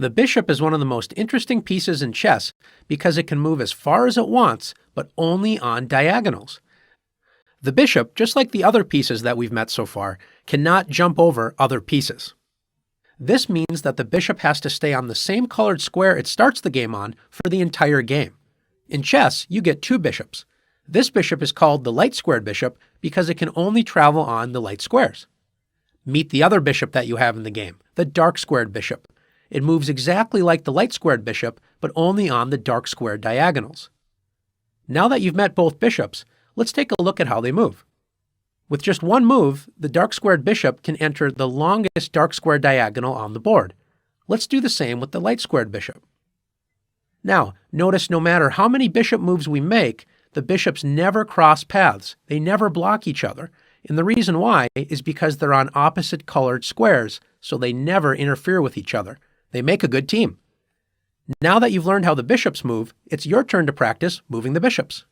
The bishop is one of the most interesting pieces in chess because it can move as far as it wants, but only on diagonals. The bishop, just like the other pieces that we've met so far, cannot jump over other pieces. This means that the bishop has to stay on the same colored square it starts the game on for the entire game. In chess, you get two bishops. This bishop is called the light-squared bishop because it can only travel on the light squares. Meet the other bishop that you have in the game, the dark-squared bishop. It moves exactly like the light-squared bishop, but only on the dark-squared diagonals. Now that you've met both bishops, let's take a look at how they move. With just one move, the dark-squared bishop can enter the longest dark-squared diagonal on the board. Let's do the same with the light-squared bishop. Now, notice no matter how many bishop moves we make, the bishops never cross paths. They never block each other. And the reason why is because they're on opposite colored squares, so they never interfere with each other. They make a good team. Now that you've learned how the bishops move, it's your turn to practice moving the bishops.